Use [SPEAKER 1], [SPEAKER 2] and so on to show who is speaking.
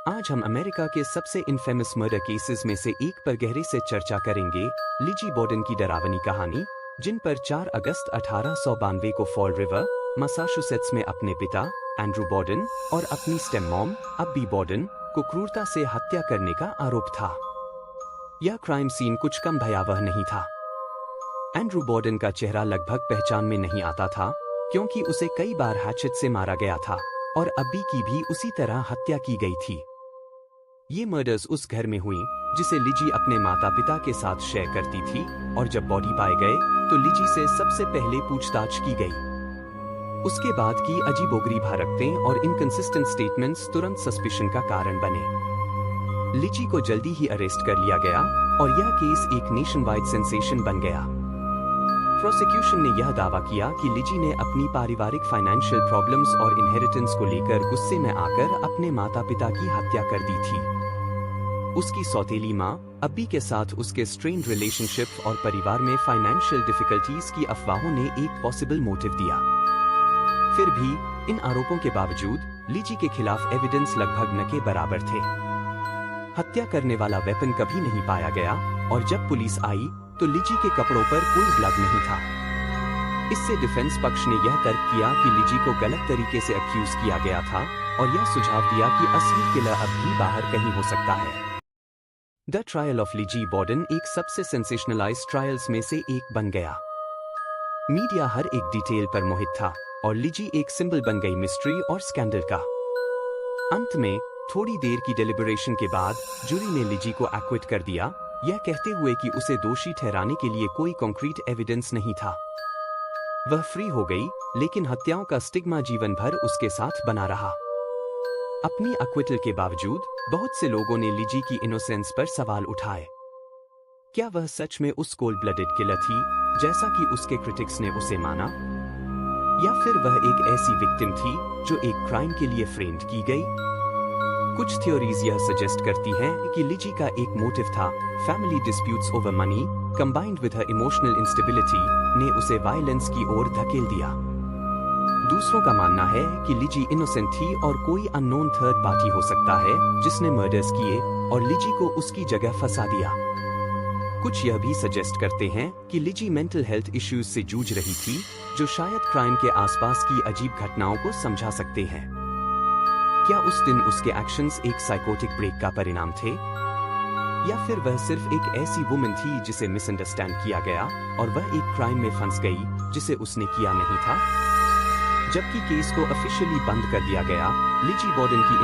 [SPEAKER 1] आज हम अमेरिका के सबसे इनफेमस मर्डर केसेस में से एक पर गहरे से चर्चा करेंगे, लिजी बॉर्डन की डरावनी कहानी, जिन पर 4 अगस्त 1892 को फॉल रिवर, मैसाचुसेट्स में अपने पिता, एंड्रू बॉर्डन, और अपनी स्टेम मॉम, अब्बी बॉर्डन, को क्रूरता से हत्या करने का आरोप था। यह क्राइम सीन कुछ कम भयावह नहीं था। एंड्रू बॉर्डन का चेहरा लगभग पहचान में नहीं आता था, क्योंकि उसे कई बार हैचेट से मारा गया था, और अब्बी की भी उसी तरह हत्या की गई थी। ये मर्डर्स उस घर में हुई जिसे लिजी अपने माता पिता के साथ शेयर करती थी, और जब बॉडी पाए गए तो लिजी से सबसे पहले पूछताछ की गई। उसके बाद की अजीबोगरीब हरकतें और इनकंसिस्टेंट स्टेटमेंट्स तुरंत सस्पिशन का कारण बने। लिजी को जल्दी ही अरेस्ट कर लिया गया और यह केस एक नेशन वाइड सेंसेशन बन गया। प्रोसिक्यूशन ने यह दावा किया कि लिजी ने अपनी पारिवारिक फाइनेंशियल प्रॉब्लम्स और इनहेरिटेंस को लेकर गुस्से में आकर अपने माता पिता की हत्या कर दी थी। उसकी सौतेली माँ, अब्बी के साथ उसके स्ट्रेन्ड रिलेशनशिप और परिवार में फाइनेंशियल डिफिकल्टीज की अफवाहों ने एक पॉसिबल मोटिव दिया। फिर भी इन आरोपों के बावजूद लिजी के खिलाफ एविडेंस लगभग न के बराबर थे। हत्या करने वाला वेपन कभी नहीं पाया गया, और जब पुलिस आई तो लिजी के कपड़ों पर कोई ब्लड नहीं था। इससे डिफेंस पक्ष ने यह तर्क किया कि लिजी को गलत तरीके से अक्यूज किया गया था, और यह सुझाव दिया कि असली किलर अब भी बाहर कहीं हो सकता है। द ट्रायल ऑफ लिजी बॉर्डन एक सबसे सेंसेशनलाइज्ड ट्रायल्स में से एक बन गया। मीडिया हर एक डिटेल पर मोहित था, और लिजी एक सिंबल बन गई मिस्ट्री और स्कैंडल का। अंत में थोड़ी देर की डेलिबरेशन के बाद जूरी ने लिजी को एक्विट कर दिया, यह कहते हुए कि उसे दोषी ठहराने के लिए कोई कॉन्क्रीट एविडेंस नहीं था। वह फ्री हो गई, लेकिन हत्याओं का स्टिग्मा जीवन भर उसके साथ बना रहा। अपनी एक्विटल के बावजूद बहुत से लोगों ने लिजी की इनोसेंस पर सवाल उठाए। क्या वह सच में उस कोल्ड ब्लडेड किलर थी, जैसा कि उसके क्रिटिक्स ने उसे माना? या फिर वह एक ऐसी विक्टिम थी जो एक क्राइम के लिए फ्रेम्ड की गई? कुछ थ्योरीज यह सजेस्ट करती हैं कि लिजी का एक मोटिव था, family disputes over money, combined with her emotional instability, ने उसे वायलेंस की ओर धकेल दिया। दूसरों का मानना है कि लिजी इनोसेंट थी और कोई अननोन थर्ड पार्टी हो सकता है जिसने मर्डर्स किए और लिजी को उसकी जगह फंसा दिया। कुछ यह भी सजेस्ट करते हैं कि लिजी मेंटल हेल्थ इश्यूज से जूझ रही थी, जो शायद क्राइम के आसपास की अजीब घटनाओं को समझा सकते हैं। क्या उस दिन उसके एक्शंस एक साइकोटिक ब्रेक का परिणाम थे? या फिर वह सिर्फ एक ऐसी वुमन थी जिसे मिसअंडरस्टैंड किया गया और वह एक क्राइम में फंस गई जिसे उसने किया नहीं था? जबकि केस को ऑफिशियली बंद कर दिया गया, लिजी बॉर्डन की